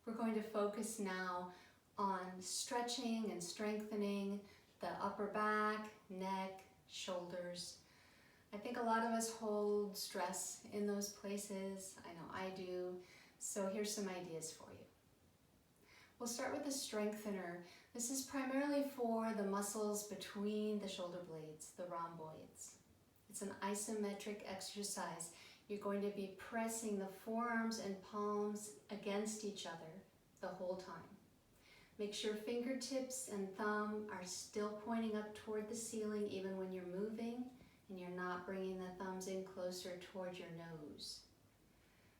We're going to focus now on stretching and strengthening the upper back, neck, shoulders. I think a lot of us hold stress in those places. I know I do. So here's some ideas for you. We'll start with the strengthener. This is primarily for the muscles between the shoulder blades, the rhomboids. It's an isometric exercise. You're going to be pressing the forearms and palms against each other the whole time. Make sure fingertips and thumb are still pointing up toward the ceiling even when you're moving, and you're not bringing the thumbs in closer toward your nose.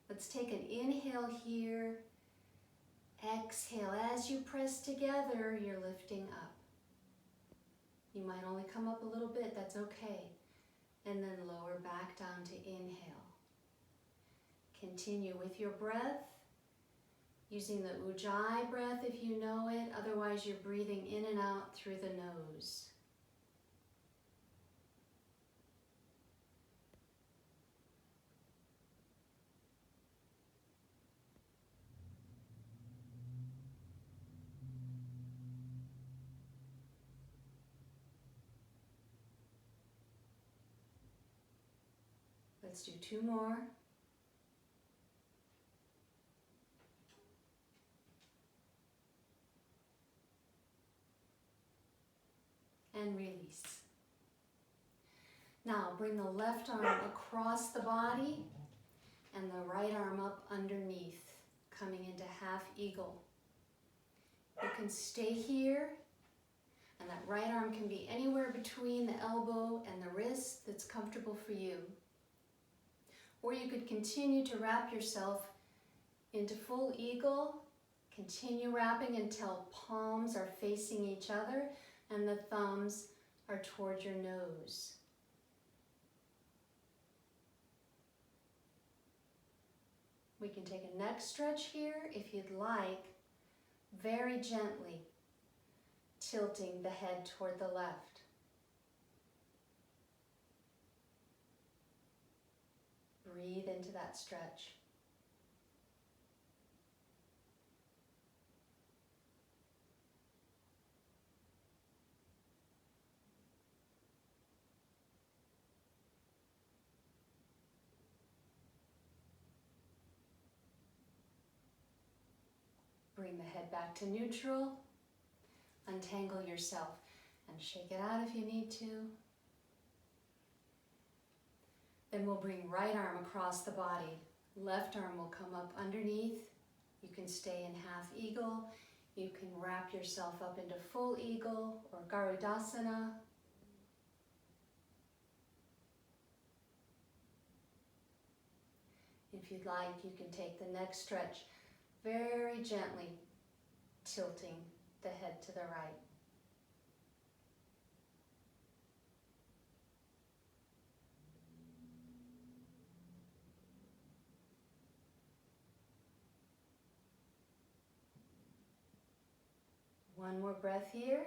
Let's take an inhale here. Exhale. As you press together, you're lifting up. You might only come up a little bit, that's okay. And then lower back down to inhale. Continue with your breath, using the Ujjayi breath if you know it, otherwise you're breathing in and out through the nose. Let's do 2 more. And release. Now bring the left arm across the body and the right arm up underneath, coming into half eagle. You can stay here, and that right arm can be anywhere between the elbow and the wrist that's comfortable for you. Or you could continue to wrap yourself into full eagle. Continue wrapping until palms are facing each other and the thumbs are toward your nose. We can take a neck stretch here if you'd like, very gently tilting the head toward the left. Breathe into that stretch. Bring the head back to neutral. Untangle yourself and shake it out if you need to. Then we'll bring right arm across the body. Left arm will come up underneath. You can stay in half eagle. You can wrap yourself up into full eagle or Garudasana. If you'd like, you can take the next stretch very gently, tilting the head to the right. One more breath here.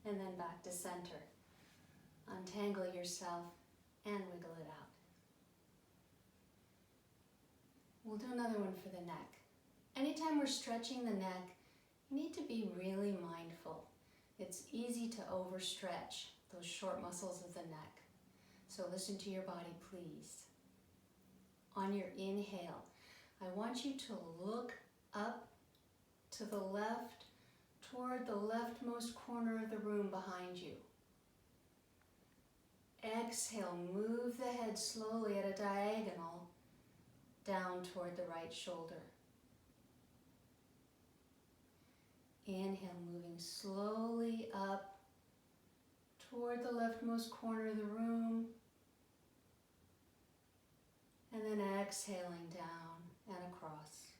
And then back to center. Untangle yourself and wiggle it out. We'll do another one for the neck. Anytime we're stretching the neck, you need to be really mindful. It's easy to overstretch those short muscles of the neck. So listen to your body, please. On your inhale, I want you to look up to the left, toward the leftmost corner of the room behind you. Exhale, move the head slowly at a diagonal down toward the right shoulder. Inhale, moving slowly up toward the leftmost corner of the room. And then exhaling down and across.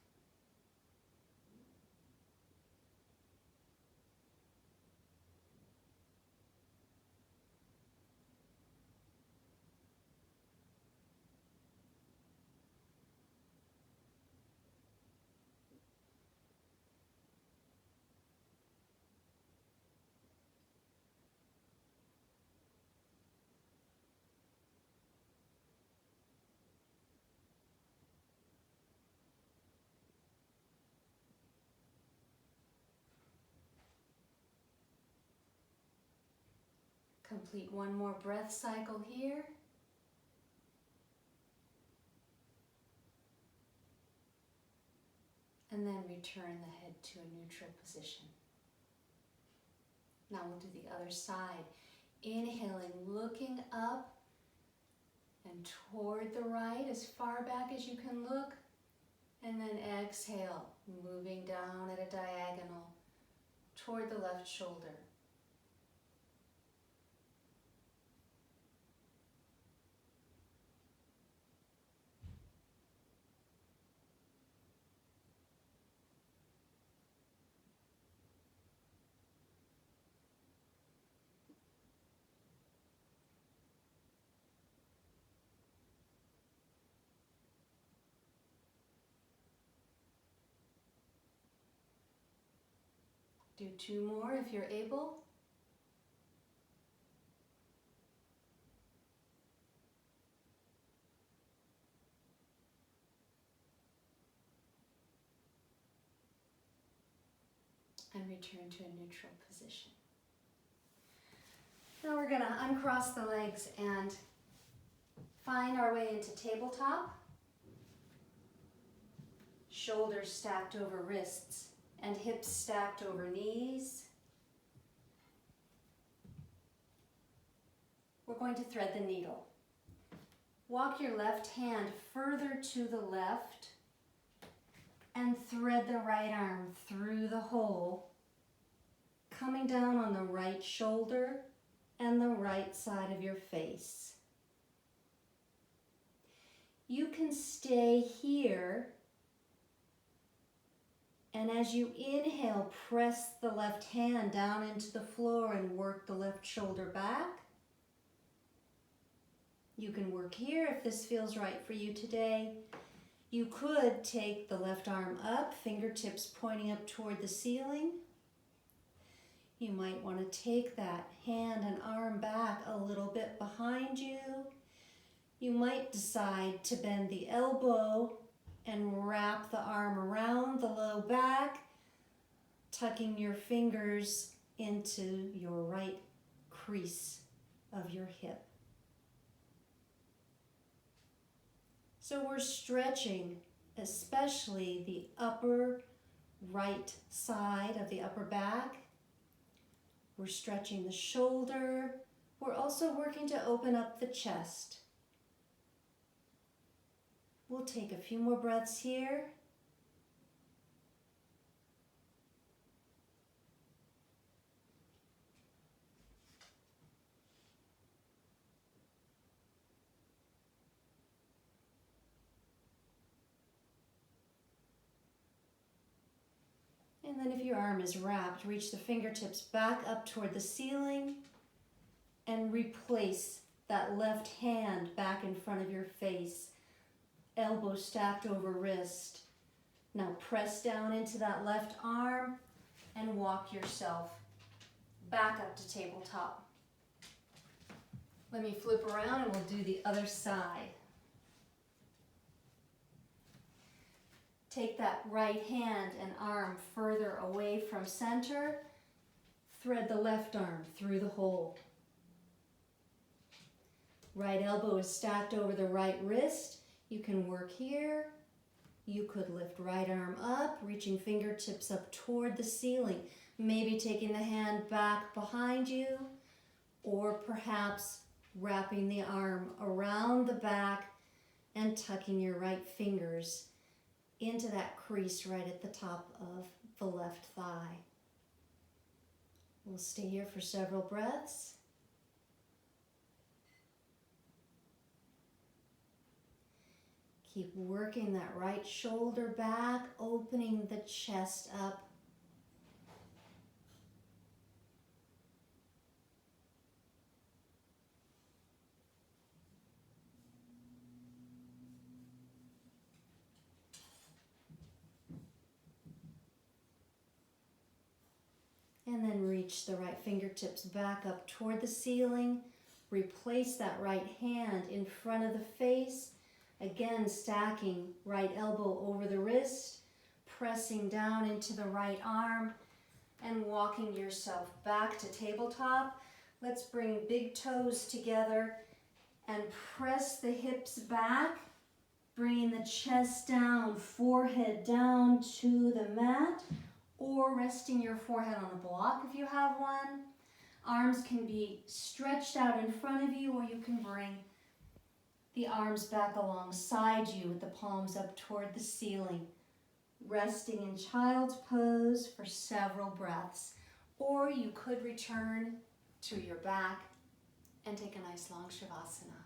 Complete one more breath cycle here. And then return the head to a neutral position. Now we'll do the other side. Inhaling, looking up and toward the right as far back as you can look. And then exhale, moving down at a diagonal toward the left shoulder. Do 2 more if you're able. And return to a neutral position. Now we're going to uncross the legs and find our way into tabletop. Shoulders stacked over wrists and hips stacked over knees. We're going to thread the needle. Walk your left hand further to the left and thread the right arm through the hole, coming down on the right shoulder and the right side of your face. You can stay here, and as you inhale, press the left hand down into the floor and work the left shoulder back. You can work here if this feels right for you today. You could take the left arm up, fingertips pointing up toward the ceiling. You might want to take that hand and arm back a little bit behind you. You might decide to bend the elbow and wrap the arm around the low back, tucking your fingers into your right crease of your hip. So we're stretching, especially the upper right side of the upper back. We're stretching the shoulder. We're also working to open up the chest. We'll take a few more breaths here. And then if your arm is wrapped, reach the fingertips back up toward the ceiling and replace that left hand back in front of your face. Elbow stacked over wrist. Now press down into that left arm and walk yourself back up to tabletop. Let me flip around and we'll do the other side. Take that right hand and arm further away from center. Thread the left arm through the hole. Right elbow is stacked over the right wrist. You can work here. You could lift right arm up, reaching fingertips up toward the ceiling. Maybe taking the hand back behind you, or perhaps wrapping the arm around the back and tucking your right fingers into that crease right at the top of the left thigh. We'll stay here for several breaths. Keep working that right shoulder back, opening the chest up. And then reach the right fingertips back up toward the ceiling. Replace that right hand in front of the face. Again, stacking right elbow over the wrist, pressing down into the right arm, and walking yourself back to tabletop. Let's bring big toes together and press the hips back, bringing the chest down, forehead down to the mat, or resting your forehead on a block if you have one. Arms can be stretched out in front of you, or you can bring the arms back alongside you with the palms up toward the ceiling. Resting in child's pose for several breaths. Or you could return to your back and take a nice long Shavasana.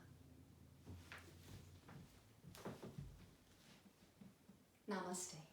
Namaste.